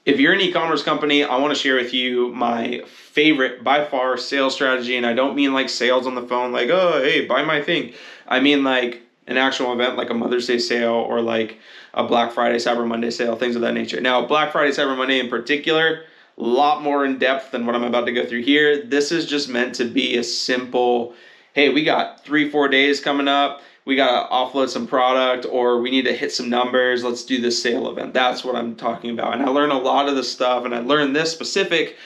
if you're an e-commerce company, I want to share with you my favorite by far sales strategy. And I don't mean like sales on the phone, like, oh, hey, buy my thing. I mean like an actual event like a Mother's Day sale or like a Black Friday, Cyber Monday sale, things of that nature. Now, Black Friday, Cyber Monday in particular, a lot more in depth than what I'm about to go through here. This is just meant to be a simple, hey, we got 3-4 days coming up. We got to offload some product, or we need to hit some numbers. Let's do this sale event. That's what I'm talking about. And I learned a lot of this stuff, and I learned this specific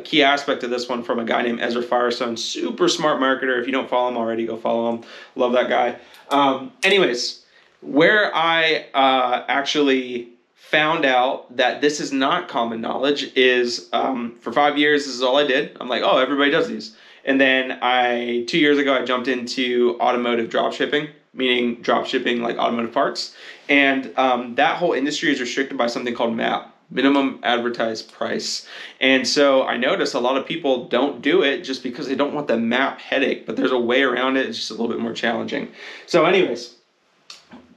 key aspect of this one from a guy named Ezra Firestone. Super smart marketer. If you don't follow him already, go follow him. Love that guy. Anyways, where I actually found out that this is not common knowledge is for 5 years, this is all I did. I'm like, oh, everybody does these. And then 2 years ago, I jumped into automotive drop shipping, meaning drop shipping like automotive parts. And that whole industry is restricted by something called MAP, minimum advertised price. And so I noticed a lot of people don't do it just because they don't want the MAP headache, but there's a way around it. It's just a little bit more challenging. So anyways,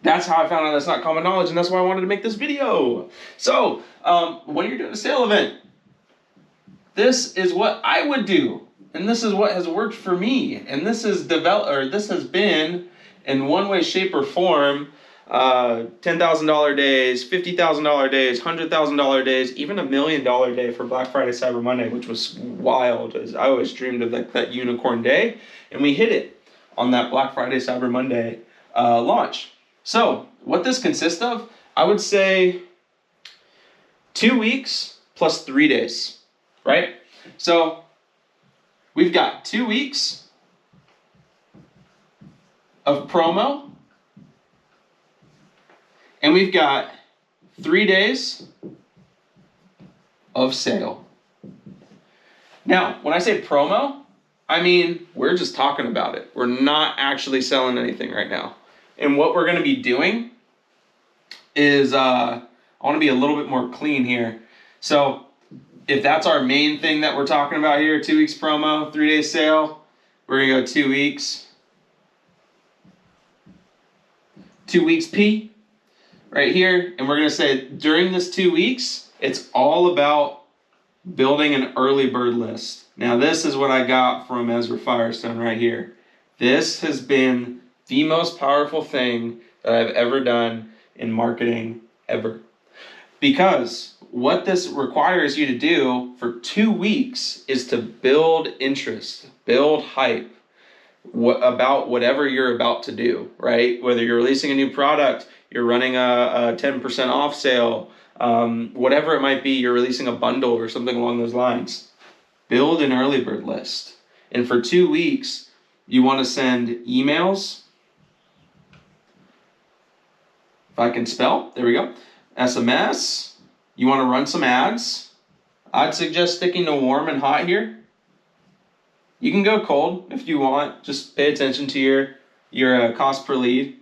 that's how I found out that's not common knowledge, and that's why I wanted to make this video. So when you're doing a sale event, this is what I would do. And this is what has worked for me. And this is this has been in one way, shape, or form, $10,000 days, $50,000 days, $100,000 days, even $1 million day for Black Friday, Cyber Monday, which was wild. I always dreamed of that unicorn day, and we hit it on that Black Friday, Cyber Monday launch. So what this consists of, I would say 2 weeks plus 3 days, right? So we've got 2 weeks of promo, and we've got 3 days of sale. Now, when I say promo, I mean we're just talking about it. We're not actually selling anything right now. And what we're going to be doing is, I want to be a little bit more clean here. So if that's our main thing that we're talking about here, 2 weeks promo, 3 day sale, we're going to go 2 weeks. 2 weeks P right here. And we're going to say during this 2 weeks, it's all about building an early bird list. Now, this is what I got from Ezra Firestone right here. This has been the most powerful thing that I've ever done in marketing ever. Because what this requires you to do for 2 weeks is to build interest, build hype about whatever you're about to do, right? Whether you're releasing a new product, you're running a 10% off sale, whatever it might be, you're releasing a bundle or something along those lines. Build an early bird list. And for 2 weeks, you want to send emails. If I can spell, there we go. SMS. You want to run some ads. I'd suggest sticking to warm and hot here. You can go cold if you want. Just pay attention to your cost per lead.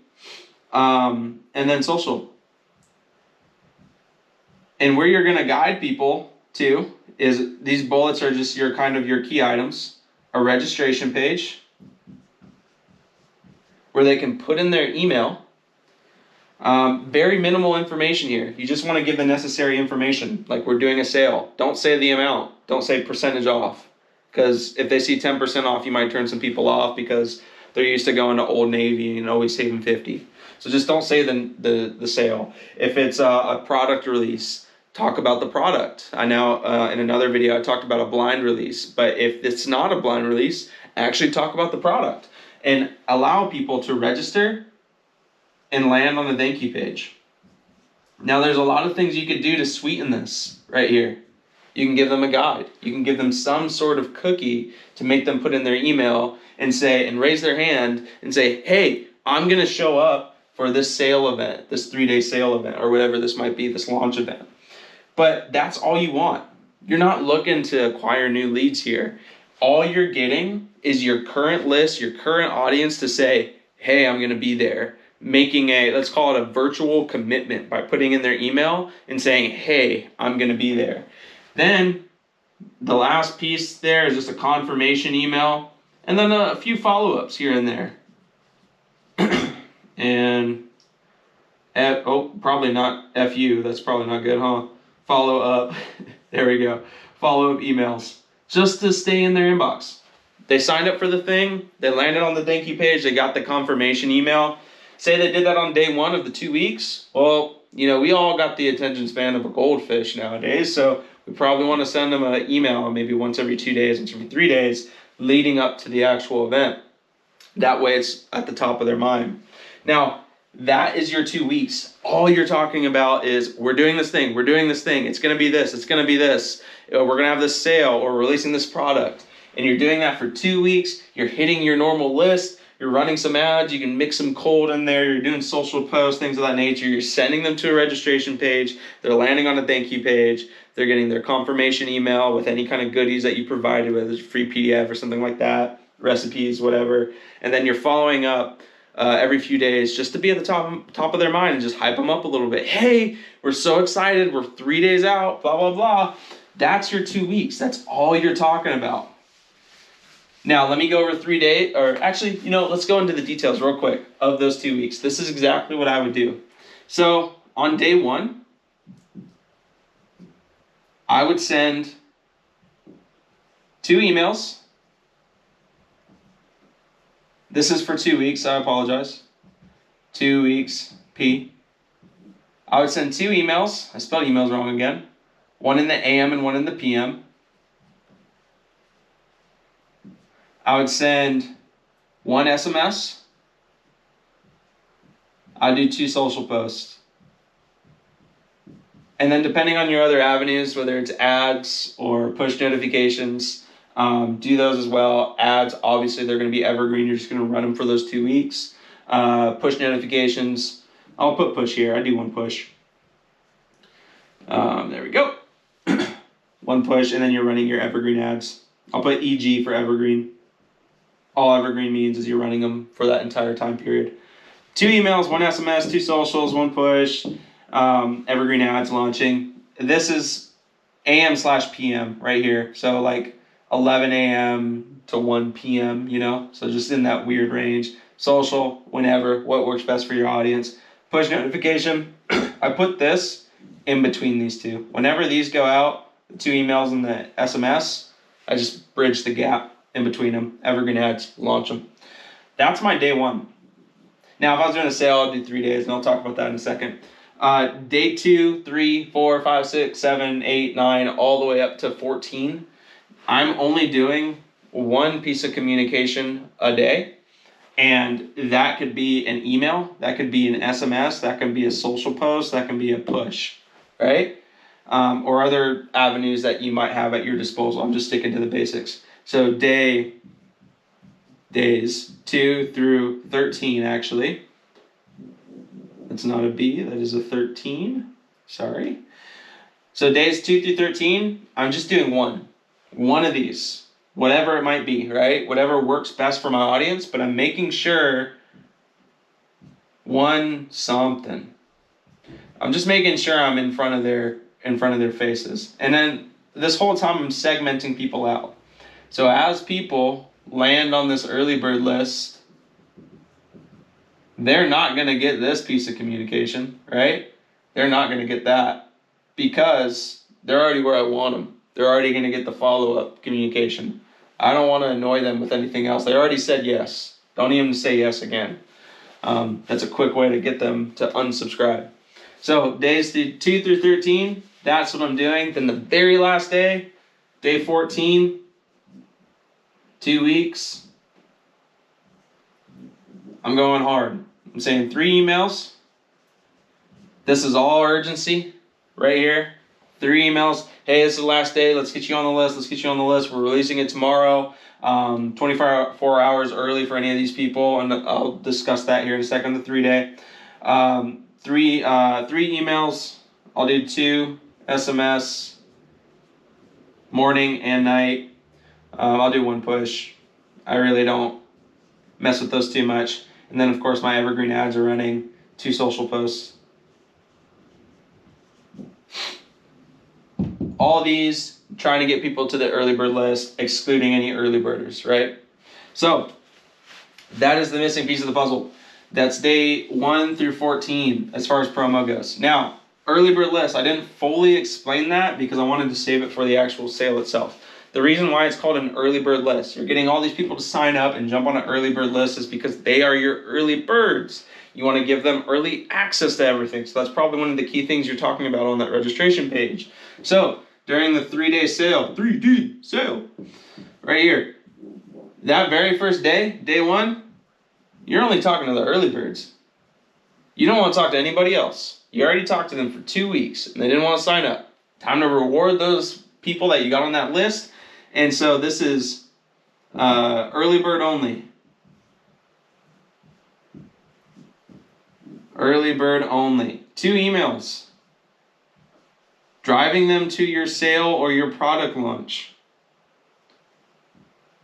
And then social. And where you're going to guide people to is these bullets are just your key items. A registration page where they can put in their email. Very minimal information here. You just want to give the necessary information. Like we're doing a sale. Don't say the amount. Don't say percentage off. Because if they see 10% off, you might turn some people off because they're used to going to Old Navy and always saving 50. So just don't say the sale. If it's a product release, talk about the product. I know in another video I talked about a blind release. But if it's not a blind release, actually talk about the product. And allow people to register and land on the thank you page. Now there's a lot of things you could do to sweeten this right here. You can give them a guide. You can give them some sort of cookie to make them put in their email and raise their hand and say, hey, I'm gonna show up for this sale event, this 3 day sale event, or whatever this might be, this launch event. But that's all you want. You're not looking to acquire new leads here. All you're getting is your current list, your current audience to say, hey, I'm gonna be there. Making let's call it a virtual commitment by putting in their email and saying, hey, I'm going to be there. Then the last piece there is just a confirmation email and then a few follow-ups here and there. And, probably not FU. That's probably not good, huh? follow up. There we go. Follow up emails just to stay in their inbox. They signed up for the thing. They landed on the thank you page. They got the confirmation email. Say they did that on day 1 of the 2 weeks. Well, we all got the attention span of a goldfish nowadays. So we probably want to send them an email maybe once every 2 days, once every 3 days leading up to the actual event. That way it's at the top of their mind. Now, that is your 2 weeks. All you're talking about is we're doing this thing. We're doing this thing. It's going to be this. It's going to be this. We're going to have this sale or releasing this product. And you're doing that for 2 weeks. You're hitting your normal list. You're running some ads. You can mix some cold in there. You're doing social posts, things of that nature. You're sending them to a registration page. They're landing on a thank you page. They're getting their confirmation email with any kind of goodies that you provided, whether it's free PDF or something like that, recipes, whatever. And then you're following up every few days just to be at the top of their mind and just hype them up a little bit. Hey, we're so excited. We're 3 days out, blah, blah, blah. That's your 2 weeks. That's all you're talking about. Now, let me go over 3 days, or actually, let's go into the details real quick of those 2 weeks. This is exactly what I would do. So on day 1, I would send 2 emails. This is for 2 weeks, I apologize. 2 weeks, P. I would send 2 emails. I spelled emails wrong again. One in the AM and one in the PM. I would send 1 SMS. I'd do 2 social posts. And then depending on your other avenues, whether it's ads or push notifications, do those as well. Ads, obviously, they're going to be evergreen. You're just going to run them for those 2 weeks. Push notifications, I'll put push here. I do 1 push. There we go. 1 push, and then you're running your evergreen ads. I'll put EG for evergreen. All evergreen means is you're running them for that entire time period. 2 emails, 1 SMS, 2 socials, 1 push, evergreen ads launching. This is AM/PM right here. So like 11 a.m. to 1 p.m., so just in that weird range. Social, whenever, what works best for your audience. Push notification, I put this in between these 2. Whenever these go out, the 2 emails and the SMS, I just bridge the gap in between them. Evergreen ads, launch them. That's my day 1. Now, if I was doing a sale, I'd do 3 days, and I'll talk about that in a second. Day 2, 3, 4, 5, 6, 7, 8, 9, all the way up to 14. I'm only doing 1 piece of communication a day, and that could be an email, that could be an SMS, that can be a social post, that can be a push, right? Or other avenues that you might have at your disposal. I'm just sticking to the basics. So days 2 through 13, actually. That's not a B, that is a 13. Sorry. So days 2 through 13, I'm just doing 1 of these, whatever it might be, right? Whatever works best for my audience, but I'm making sure 1 something. I'm just making sure I'm in front of their faces. And then this whole time I'm segmenting people out. So as people land on this early bird list, they're not going to get this piece of communication, right? They're not going to get that because they're already where I want them. They're already going to get the follow-up communication. I don't want to annoy them with anything else. They already said yes. Don't even say yes again. That's a quick way to get them to unsubscribe. So days 2 through 13, that's what I'm doing. Then the very last day, day 14, 2 weeks, I'm going hard. I'm saying 3 emails. This is all urgency right here. 3 emails. Hey, this is the last day. Let's get you on the list. Let's get you on the list. We're releasing it tomorrow, 24 hours early for any of these people, and I'll discuss that here in a second. The 3-day. 3 emails. I'll do 2 SMS, morning and night. I'll do 1 push. I really don't mess with those too much. And then, of course, my evergreen ads are running 2 social posts. All these trying to get people to the early bird list, excluding any early birders, right? So that is the missing piece of the puzzle. That's day 1 through 14 as far as promo goes. Now, early bird list. I didn't fully explain that because I wanted to save it for the actual sale itself. The reason why it's called an early bird list, you're getting all these people to sign up and jump on an early bird list, is because they are your early birds. You want to give them early access to everything. So that's probably one of the key things you're talking about on that registration page. So during the 3-day sale, 3D sale, right here, that very first day, day one, you're only talking to the early birds. You don't want to talk to anybody else. You already talked to them for 2 weeks and they didn't want to sign up. Time to reward those people that you got on that list. And so this is early bird only. Early bird only. 2 emails. Driving them to your sale or your product launch.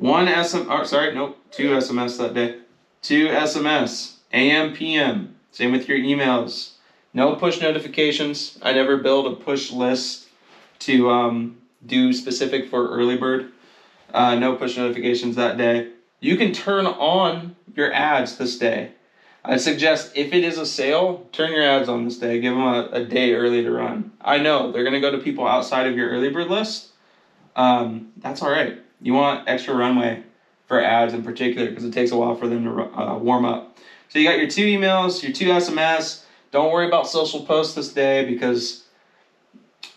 2 SMS that day. 2 SMS, AM, PM. Same with your emails. No push notifications. I never build a push list to do specific for early bird. No push notifications that day. You can turn on your ads this day. I suggest if it is a sale, turn your ads on this day. Give them a day early to run. I know they're going to go to people outside of your early bird list. That's all right. You want extra runway for ads in particular because it takes a while for them to warm up. So you got your 2 emails, your 2 SMS. Don't worry about social posts this day because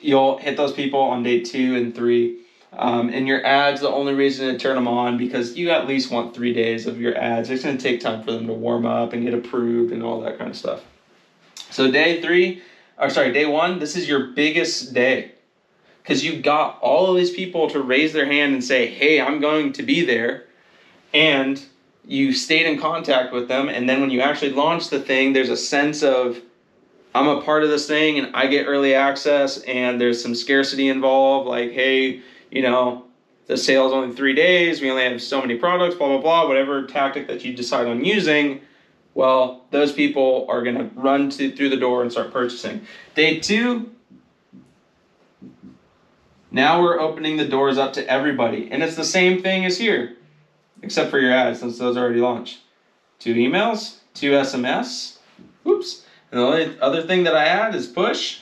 you'll hit those people on day 2 and 3. And your ads, the only reason to turn them on because you at least want 3 days of your ads. It's going to take time for them to warm up and get approved and all that kind of stuff. So day 1, this is your biggest day because you got all of these people to raise their hand and say, hey, I'm going to be there. And you stayed in contact with them. And then when you actually launch the thing, there's a sense of, I'm a part of this thing and I get early access and there's some scarcity involved. Like, hey, the sale is only 3 days. We only have so many products, blah, blah, blah, whatever tactic that you decide on using. Well, those people are going to run through the door and start purchasing. Day 2, now we're opening the doors up to everybody. And it's the same thing as here, except for your ads since those are already launched. 2 emails, 2 SMS. Oops. And the only other thing that I add is push.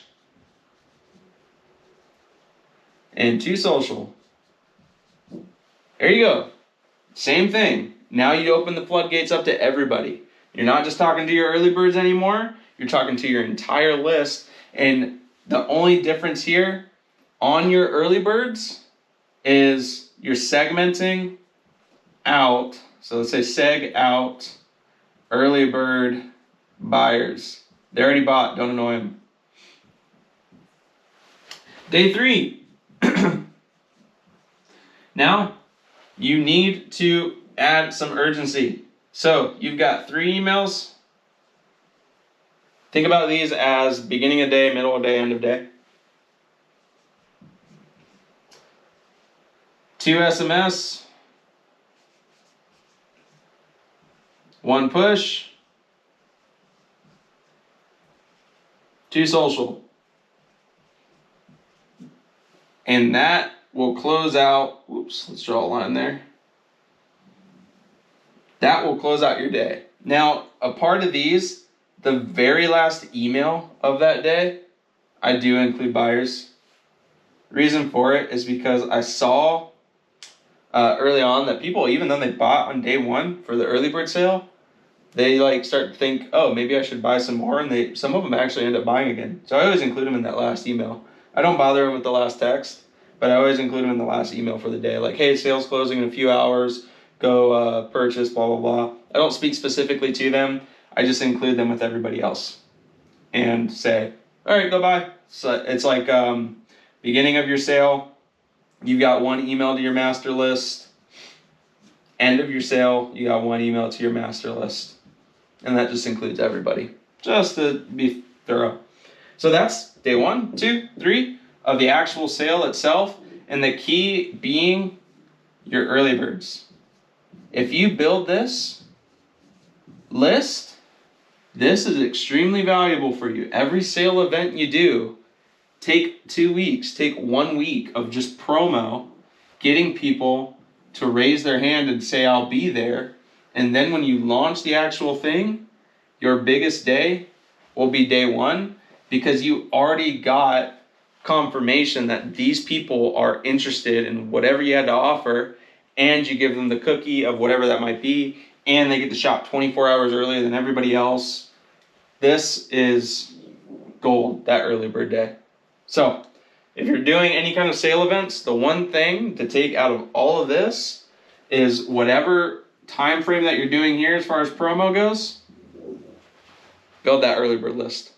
And 2 social. There you go. Same thing. Now you open the floodgates up to everybody. You're not just talking to your early birds anymore. You're talking to your entire list. And the only difference here on your early birds is you're segmenting out. So let's say seg out early bird buyers. They already bought. Don't annoy them. Day 3. Now, you need to add some urgency. So, you've got 3 emails. Think about these as beginning of day, middle of day, end of day. 2 SMS. 1 push. 2 social. And that will close out, let's draw a line there. That will close out your day. Now, a part of these, the very last email of that day, I do include buyers. Reason for it is because I saw early on that people, even though they bought on day 1 for the early bird sale, they start to think, oh, maybe I should buy some more, and some of them actually end up buying again. So I always include them in that last email. I don't bother with the last text, but I always include them in the last email for the day. Like, hey, sales closing in a few hours, go purchase, blah, blah, blah. I don't speak specifically to them. I just include them with everybody else and say, all right, go buy. So it's like beginning of your sale, you've got 1 email to your master list. End of your sale, you got 1 email to your master list. And that just includes everybody, just to be thorough. So that's day 1, 2, 3 of the actual sale itself. And the key being your early birds. If you build this list, this is extremely valuable for you. Every sale event you do, take 2 weeks, take 1 week of just promo, getting people to raise their hand and say, I'll be there. And then when you launch the actual thing, your biggest day will be day 1. because you already got confirmation that these people are interested in whatever you had to offer, and you give them the cookie of whatever that might be, and they get to shop 24 hours earlier than everybody else. This is gold, that early bird day. So if you're doing any kind of sale events, the one thing to take out of all of this is whatever time frame that you're doing here as far as promo goes, build that early bird list.